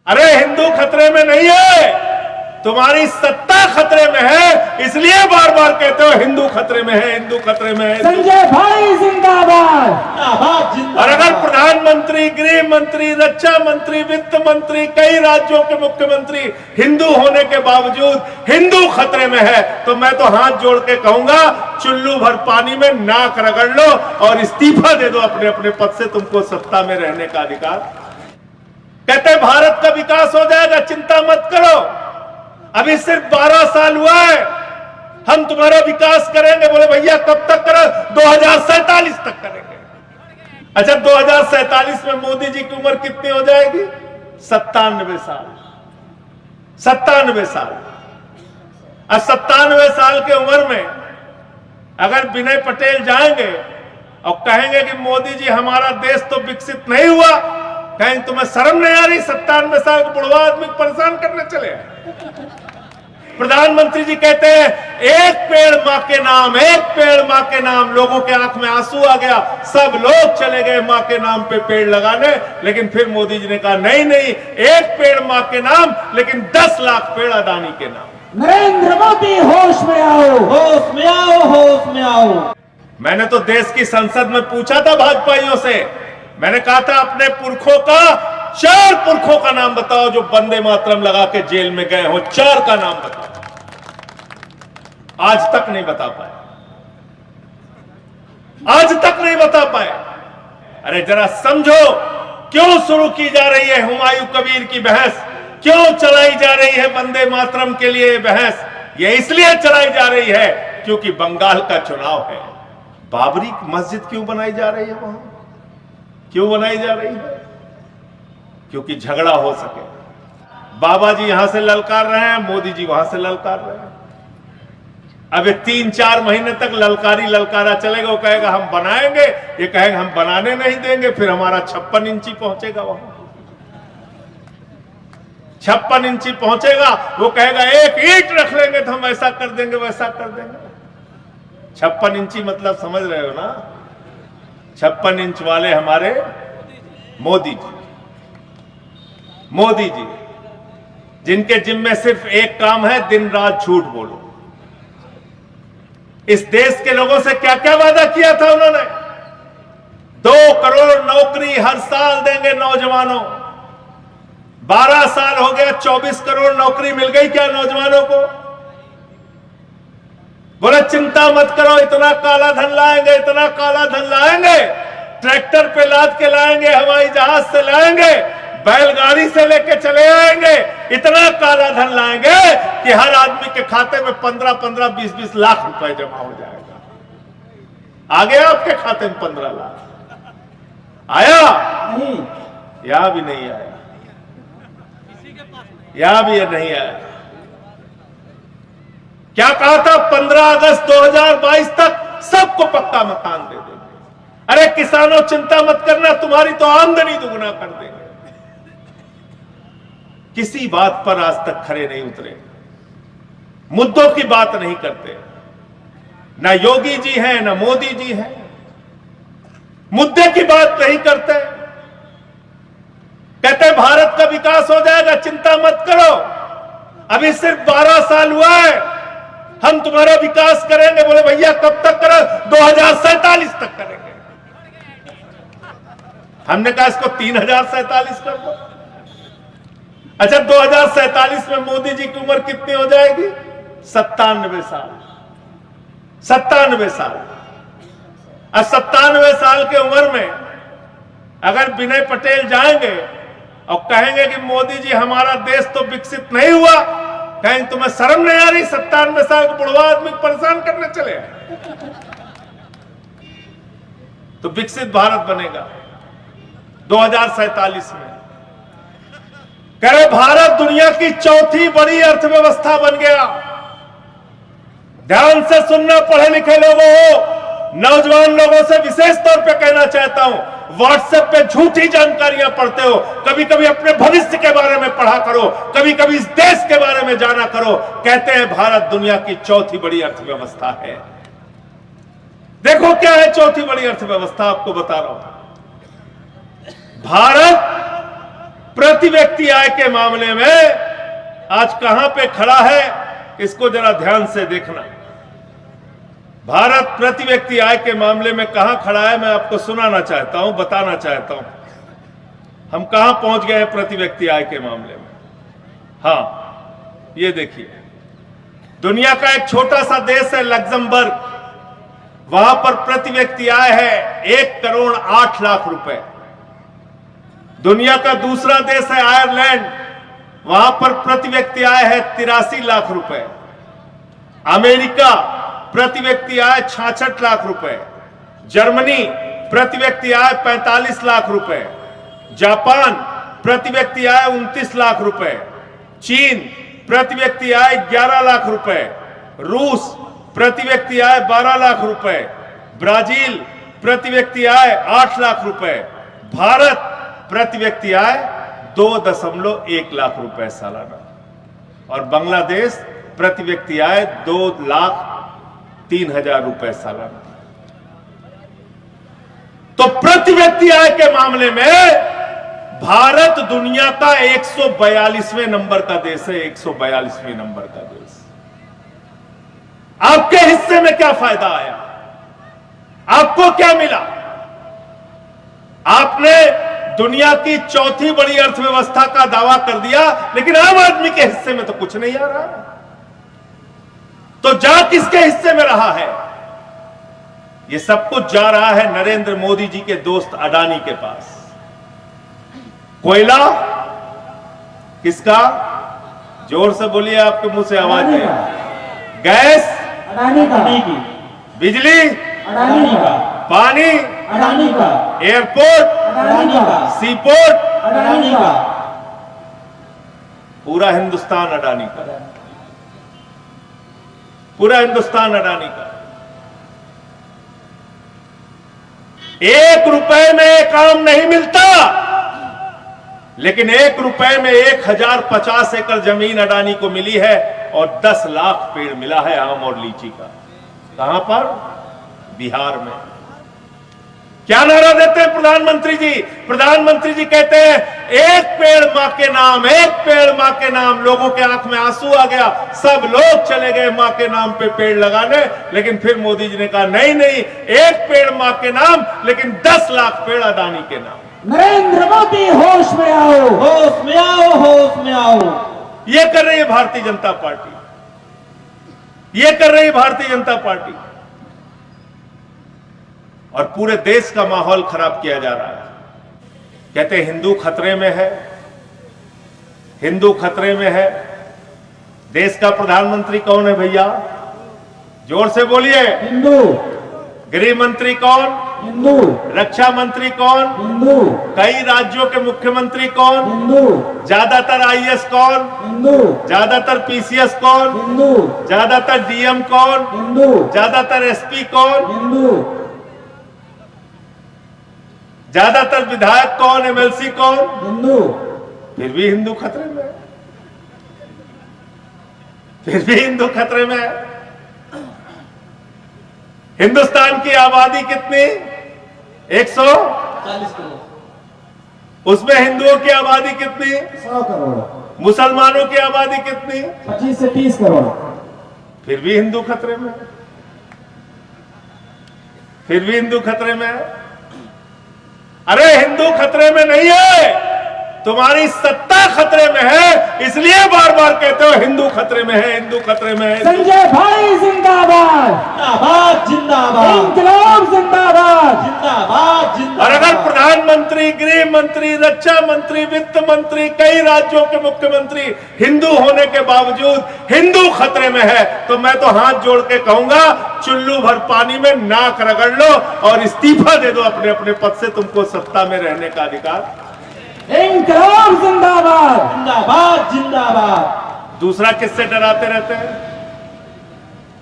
अरे हिंदू खतरे में नहीं है, तुम्हारी सत्ता खतरे में है, इसलिए बार बार कहते हो हिंदू खतरे में है, हिंदू खतरे में है। संजय भाई जिंदाबाद। और अगर प्रधानमंत्री, गृह मंत्री, रक्षा मंत्री, वित्त मंत्री, कई राज्यों के मुख्यमंत्री हिंदू होने के बावजूद हिंदू खतरे में है, तो मैं तो हाथ जोड़ के कहूंगा चुल्लू भर पानी में नाक रगड़ लो और इस्तीफा दे दो अपने अपने पद से, तुमको सत्ता में रहने का अधिकार। कहते भारत का विकास हो जाएगा, चिंता मत करो, अभी सिर्फ 12 साल हुआ है, हम तुम्हारा विकास करेंगे। बोले भैया कब तक करो? 2047 तक करेंगे। अच्छा 2047 में मोदी जी की उम्र कितनी हो जाएगी? 97 साल। 97 साल। अब 97 साल की उम्र में अगर विनय पटेल जाएंगे और कहेंगे कि मोदी जी हमारा देश तो विकसित नहीं हुआ, कहेंगे तुम्हें शर्म नहीं आ रही? 97 साल के बुढ़वा आदमी को परेशान करने चले। प्रधानमंत्री जी कहते हैं एक पेड़ मां के नाम, एक पेड़ मां के नाम। लोगों के आंख में आंसू आ गया, सब लोग चले गए मां के नाम पे पेड़ लगाने, लेकिन फिर मोदी जी ने कहा नहीं नहीं, एक पेड़ मां के नाम, लेकिन 10 लाख पेड़ अदानी के नाम। नरेंद्र मोदी होश में आओ, होश में आओ, होश में आओ। मैंने तो देश की संसद में पूछा था भाजपाइयों से, मैंने कहा था अपने पुरखों का 4 पुरखों का नाम बताओ जो वंदे मातरम लगा के जेल में गए हो, 4 का नाम बताओ। आज तक नहीं बता पाए, आज तक नहीं बता पाए। अरे जरा समझो क्यों शुरू की जा रही है हुमायूं कबीर की बहस, क्यों चलाई जा रही है वंदे मातरम के लिए बहस? ये इसलिए चलाई जा रही है क्योंकि बंगाल का चुनाव है। बाबरी मस्जिद क्यों बनाई जा रही है वहां? क्यों बनाई जा रही है? क्योंकि झगड़ा हो सके। बाबा जी यहां से ललकार रहे हैं, मोदी जी वहां से ललकार रहे हैं। अब 3-4 महीने तक ललकारी ललकारा चलेगा। वो कहेगा हम बनाएंगे, ये कहेगा हम बनाने नहीं देंगे, फिर हमारा 56 इंची पहुंचेगा वहां, 56 इंची पहुंचेगा। वो कहेगा एक ईंट रख लेंगे तो हम ऐसा कर देंगे, वैसा कर देंगे। 56 इंची मतलब समझ रहे हो ना? 56 इंच वाले हमारे मोदी जी, मोदी जी जिनके जिम्मे सिर्फ एक काम है, दिन रात झूठ बोलो। इस देश के लोगों से क्या क्या वादा किया था उन्होंने? 2 करोड़ नौकरी हर साल देंगे नौजवानों। 12 साल हो गया, 24 करोड़ नौकरी मिल गई क्या नौजवानों को? बोले चिंता मत करो, इतना काला धन लाएंगे, इतना काला धन लाएंगे, ट्रैक्टर पे लाद के लाएंगे, हवाई जहाज से लाएंगे, बैलगाड़ी से लेके चले आएंगे, इतना काला धन लाएंगे कि हर आदमी के खाते में 15-15, 20-20 लाख रुपए जमा हो जाएगा। आ गया आपके खाते में 15 लाख? आया? नहीं, यहां भी नहीं आया, यहां भी नहीं आया। क्या कहा था? 15 अगस्त 2022 तक सबको पक्का मकान दे देंगे। अरे किसानों चिंता मत करना, तुम्हारी तो आमदनी दुगना कर देंगे। किसी बात पर आज तक खड़े नहीं उतरे, मुद्दों की बात नहीं करते। ना योगी जी हैं, ना मोदी जी हैं, मुद्दे की बात नहीं करते। कहते भारत का विकास हो जाएगा, चिंता मत करो, अभी सिर्फ 12 साल हुआ है, हम तुम्हारा विकास करेंगे। बोले भैया कब तक करो? 2047 तक करेंगे। हमने कहा इसको 3047 कर दो। अच्छा 2047 में मोदी जी की उम्र कितनी हो जाएगी? 97 साल। 97 साल। अब 97 साल की उम्र में अगर विनय पटेल जाएंगे और कहेंगे कि मोदी जी हमारा देश तो विकसित नहीं हुआ, कहेंगे तुम्हें शर्म नहीं आ रही? 97 साल के बुढ़वा आदमी को परेशान करने चले। तो विकसित भारत बनेगा 2047 में। कह रहे भारत दुनिया की 4थी बड़ी अर्थव्यवस्था बन गया। ध्यान से सुनना पढ़े लिखे लोगों हो, नौजवान लोगों से विशेष तौर पे कहना चाहता हूं, व्हाट्सएप पे झूठी जानकारियां पढ़ते हो, कभी कभी अपने भविष्य के बारे में पढ़ा करो, कभी कभी इस देश के बारे में जाना करो। कहते हैं भारत दुनिया की 4थी बड़ी अर्थव्यवस्था है। देखो क्या है 4थी बड़ी अर्थव्यवस्था, आपको बता रहा हूं। भारत प्रति व्यक्ति आय के मामले में आज कहां पे खड़ा है, इसको जरा ध्यान से देखना। भारत प्रति व्यक्ति आय के मामले में कहां खड़ा है, मैं आपको सुनाना चाहता हूं, बताना चाहता हूं हम कहां पहुंच गए हैं प्रति व्यक्ति आय के मामले में। हां, ये देखिए, दुनिया का एक छोटा सा देश है लग्जमबर्ग, वहां पर प्रति व्यक्ति आय है 1,08,00,000 रुपए। दुनिया का दूसरा देश है आयरलैंड, वहां पर प्रति व्यक्ति आय है 83 लाख रुपए। अमेरिका प्रति व्यक्ति आय 66 लाख रुपए। जर्मनी प्रति व्यक्ति आय 45 लाख रुपए। जापान प्रति व्यक्ति आय 29 लाख रुपए। चीन प्रति व्यक्ति आय 11 लाख रुपए। रूस प्रति व्यक्ति आय 12 लाख रुपए। ब्राजील प्रति व्यक्ति आय 8 लाख रुपए। भारत प्रति व्यक्ति आय 2.1 लाख रुपए सालाना। और बांग्लादेश प्रति व्यक्ति आय 2,03,000 रुपए सालाना। तो प्रति व्यक्ति आय के मामले में भारत दुनिया का 142वें नंबर का देश है, 142वें नंबर का देश। आपके हिस्से में क्या फायदा आया, आपको क्या मिला? आपने दुनिया की चौथी बड़ी अर्थव्यवस्था का दावा कर दिया, लेकिन आम आदमी के हिस्से में तो कुछ नहीं आ रहा है। तो जा किसके हिस्से में रहा है? ये सब कुछ जा रहा है नरेंद्र मोदी जी के दोस्त अडानी के पास। कोयला किसका? जोर से बोलिए, आपके मुंह से आवाज नहीं। गैस अडानी का, बिजली अडानी का, पानी अडानी का, एयरपोर्ट अडानी का, सीपोर्ट अडानी का, पूरा हिंदुस्तान अडानी का, पूरा हिंदुस्तान अडानी का। 1 रुपए में काम नहीं मिलता, लेकिन 1 रुपए में 1050 एकड़ जमीन अडानी को मिली है और 10 लाख पेड़ मिला है आम और लीची का। कहां पर? बिहार में। क्या नारा देते हैं प्रधानमंत्री जी? प्रधानमंत्री जी कहते हैं एक पेड़ मां के नाम, एक पेड़ मां के नाम। लोगों के आंख में आंसू आ गया, सब लोग चले गए मां के नाम पे पेड़ लगाने। लेकिन फिर मोदी जी ने कहा नहीं नहीं, एक पेड़ मां के नाम, लेकिन 10 लाख पेड़ अडानी के नाम। नरेंद्र मोदी होश में आओ, होश में आओ, होश में आओ। ये कर रही है भारतीय जनता पार्टी, ये कर रही है भारतीय जनता पार्टी। और पूरे देश का माहौल खराब किया जा रहा है। कहते हैं हिंदू खतरे में है, हिंदू खतरे में है। देश का प्रधानमंत्री कौन है भैया? जोर से बोलिए। हिंदू। गृह मंत्री कौन? हिंदू। रक्षा मंत्री कौन? हिंदू। कई राज्यों के मुख्यमंत्री कौन? हिंदू। ज्यादातर आईएएस कौन? हिंदू। ज्यादातर पीसीएस कौन? हिंदू। ज्यादातर डीएम कौन? हिंदू। ज्यादातर एसपी कौन? हिंदू। ज्यादातर विधायक कौन? एमएलसी कौन? हिंदू। फिर भी हिंदू खतरे में है, फिर भी हिंदू खतरे में है। हिंदुस्तान की आबादी कितनी? 140 करोड़। उसमें हिंदुओं की आबादी कितनी? 100 करोड़। मुसलमानों की आबादी कितनी? 25 से 30 करोड़। फिर भी हिंदू खतरे में है, फिर भी हिंदू खतरे में है। अरे हिंदू खतरे में नहीं है, तुम्हारी सत्ता खतरे में है, इसलिए बार बार कहते हो हिंदू खतरे में है, हिंदू खतरे में है। संजय भाई जिंदाबाद, जिंदाबाद, जिंदाबाद, इंकलाब जिंदाबाद, जिंदाबाद, जिंदाबाद। और अगर प्रधानमंत्री, गृह मंत्री, रक्षा मंत्री, वित्त मंत्री, कई राज्यों के मुख्यमंत्री हिंदू होने के बावजूद हिंदू खतरे में है, तो मैं तो हाथ जोड़ के कहूंगा चुल्लू भर पानी में नाक रगड़ लो और इस्तीफा दे दो अपने अपने पद से। तुमको सत्ता में रहने का अधिकार। इंकलाब जिंदाबाद, जिंदाबाद, जिंदाबाद। दूसरा किससे डराते रहते हैं?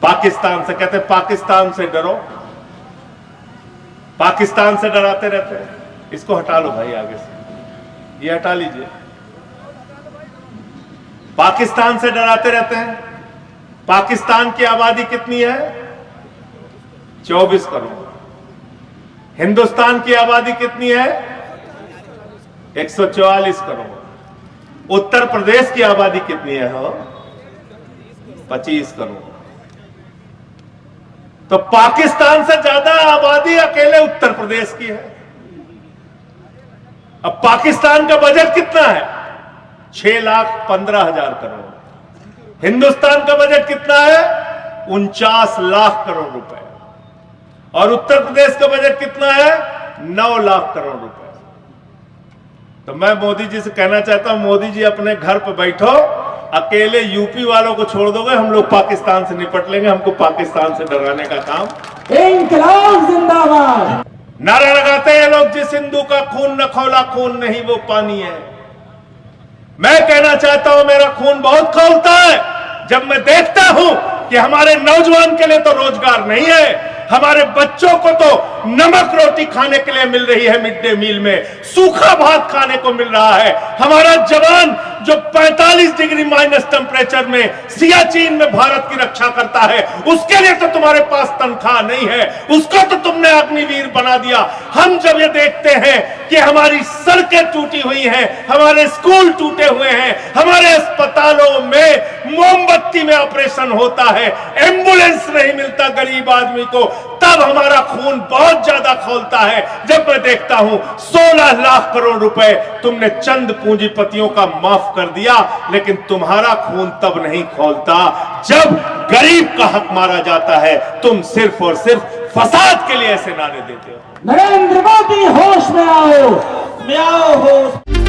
पाकिस्तान से। कहते हैं पाकिस्तान से डरो, पाकिस्तान से डराते रहते हैं। इसको हटा लो भाई आगे से, ये हटा लीजिए। पाकिस्तान से डराते रहते हैं। पाकिस्तान की आबादी कितनी है? 24 करोड़। हिंदुस्तान की आबादी कितनी है? 144 करोड़। उत्तर प्रदेश की आबादी कितनी है हो? 25 करोड़। तो पाकिस्तान से ज्यादा आबादी अकेले उत्तर प्रदेश की है। अब पाकिस्तान का बजट कितना है? 6,15,000 करोड़। हिंदुस्तान का बजट कितना है? 49 लाख करोड़ रुपए। और उत्तर प्रदेश का बजट कितना है? 9 लाख करोड़ रुपए। तो मैं मोदी जी से कहना चाहता हूं, मोदी जी अपने घर पर बैठो, अकेले यूपी वालों को छोड़ दोगे, हम लोग पाकिस्तान से निपट लेंगे। हमको पाकिस्तान से डराने का काम। इंकलाब जिंदाबाद। नारा लगाते हैं लोग, जिस हिंदू का खून न खौला खून नहीं वो पानी है। मैं कहना चाहता हूं, मेरा खून बहुत खौलता है जब मैं देखता हूं कि हमारे नौजवान के लिए तो रोजगार नहीं है, हमारे बच्चों को तो नमक रोटी खाने के लिए मिल रही है, मिड डे मील में सूखा भात खाने को मिल रहा है। हमारा जवान जो 45 डिग्री माइनस टेम्परेचर में सियाचिन में भारत की रक्षा करता है, उसके लिए तो तुम्हारे पास तनख्वाह नहीं है, उसको तो तुमने अग्निवीर बना दिया। हम जब ये देखते हैं कि हमारी सड़कें टूटी हुई हैं, हमारे स्कूल टूटे हुए हैं, हमारे अस्पतालों में मोमबत्ती में ऑपरेशन होता है, एम्बुलेंस नहीं मिलता गरीब आदमी को, तब हमारा खून बहुत ज्यादा खौलता है। जब मैं देखता हूं 16 लाख करोड़ रुपए तुमने चंद पूंजीपतियों का माफ कर दिया, लेकिन तुम्हारा खून तब नहीं खौलता जब गरीब का हक मारा जाता है। तुम सिर्फ और सिर्फ फसाद के लिए ऐसे नारे देते हो। नरेंद्र मोदी होश में आओ, में आओ होश।